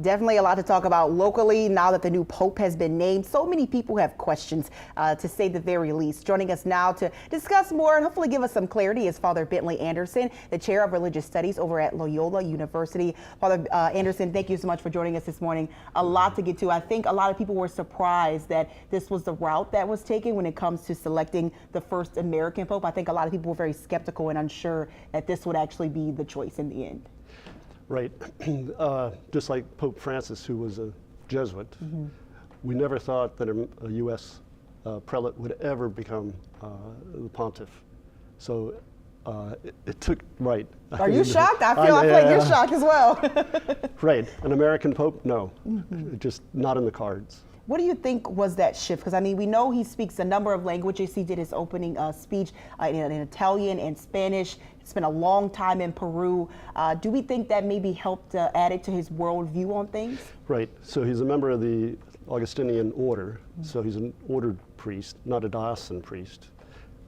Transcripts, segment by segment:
Definitely a lot to talk about locally now that the new Pope has been named. So many people have questions, to say the very least. Joining us now to discuss more and hopefully give us some clarity is Father Bentley Anderson, the Chair of Religious Studies over at Loyola University. Father Anderson, thank you so much for joining us this morning. A lot to get to. I think a lot of people were surprised that this was the route that was taken when it comes to selecting the first American Pope. I think a lot of people were very skeptical and unsure that this would actually be the choice in the end. Right. Just like Pope Francis, who was a Jesuit, we never thought that a U.S. prelate would ever become the pontiff. So it took, right. Are you shocked? I feel like you're shocked as well. Right. An American Pope? No. Just not in the cards. What do you think was that shift? Because I mean, we know he speaks a number of languages. He did his opening speech in Italian and Spanish. He spent a long time in Peru. Do we think that maybe helped add it to his worldview on things? Right. So he's a member of the Augustinian order. So he's an ordered priest, not a diocesan priest,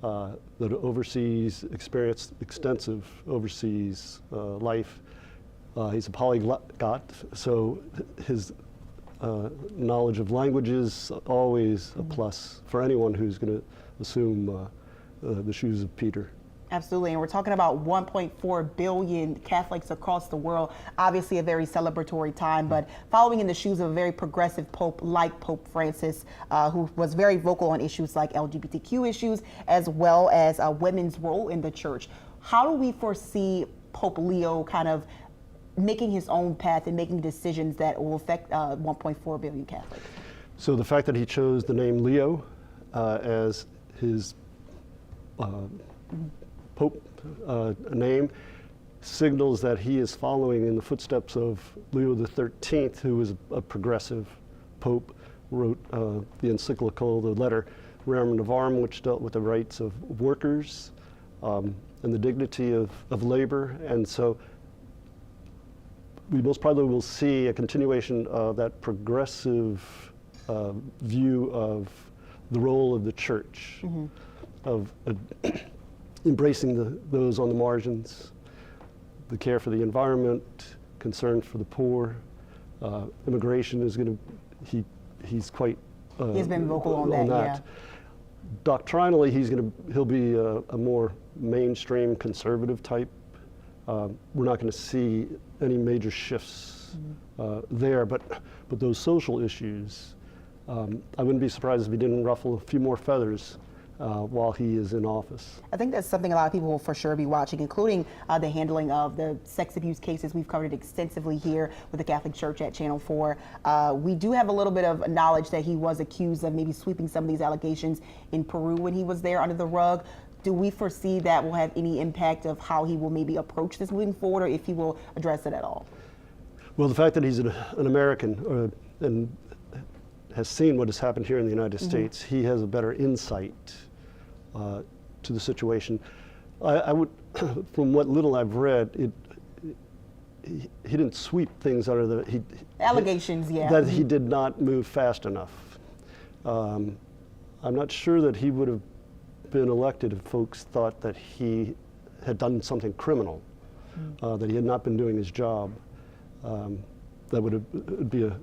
that oversees, extensive overseas life. He's a polyglot, so his knowledge of languages always a plus for anyone who's going to assume the shoes of Peter. Absolutely, and we're talking about 1.4 billion Catholics across the world. Obviously a very celebratory time, but following in the shoes of a very progressive Pope like Pope Francis, who was very vocal on issues like LGBTQ issues, as well as women's role in the church. How do we foresee Pope Leo kind of making his own path and making decisions that will affect 1.4 billion Catholics? So the fact that he chose the name Leo as his Pope name signals that he is following in the footsteps of Leo XIII, who was a progressive Pope, wrote the encyclical, the letter Rerum Novarum, which dealt with the rights of workers and the dignity of labor. And so we most probably will see a continuation of that progressive view of the role of the church, of embracing those on the margins, the care for the environment, concern for the poor. Immigration is going to, he's quite he's been vocal on that. Yeah. Doctrinally, he'll be a more mainstream conservative type. We're not going to see any major shifts there, but those social issues, I wouldn't be surprised if he didn't ruffle a few more feathers while he is in office. I think that's something a lot of people will for sure be watching, including the handling of the sex abuse cases. We've covered it extensively here with the Catholic Church at Channel 4. We do have a little bit of knowledge that he was accused of maybe sweeping some of these allegations in Peru when he was there under the rug. Do we foresee that will have any impact of how he will maybe approach this moving forward, or if he will address it at all? Well, the fact that he's an American and has seen what has happened here in the United States, he has a better insight to the situation. I would, from what little I've read, he didn't sweep things out of the allegations. That he did not move fast enough. I'm not sure that he would have been elected if folks thought that he had done something criminal, that he had not been doing his job. That would be an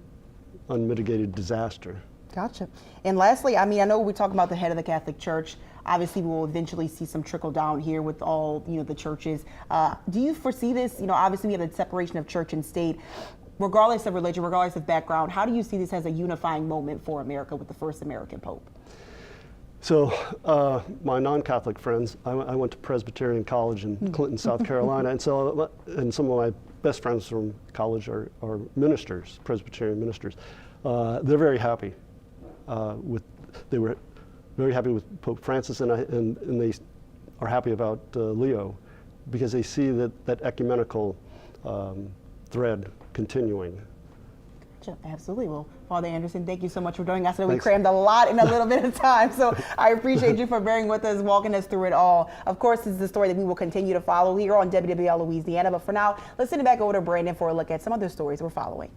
unmitigated disaster. Gotcha. And lastly, I mean, I know we're talking about the head of the Catholic Church. Obviously, we'll eventually see some trickle down here with all, the churches. Do you foresee this? Obviously we have the separation of church and state. Regardless of religion, regardless of background, how do you see this as a unifying moment for America with the first American Pope? So my non-Catholic friends, I went to Presbyterian College in Clinton, South Carolina, and some of my best friends from college are ministers, Presbyterian ministers. They're very happy they were very happy with Pope Francis, and they are happy about Leo, because they see that ecumenical thread continuing. Absolutely. Well, Father Anderson, thank you so much for joining us. I know we crammed a lot in a little bit of time, so I appreciate you for bearing with us, walking us through it all. Of course, this is the story that we will continue to follow here on WWL Louisiana, but for now, let's send it back over to Brandon for a look at some other stories we're following.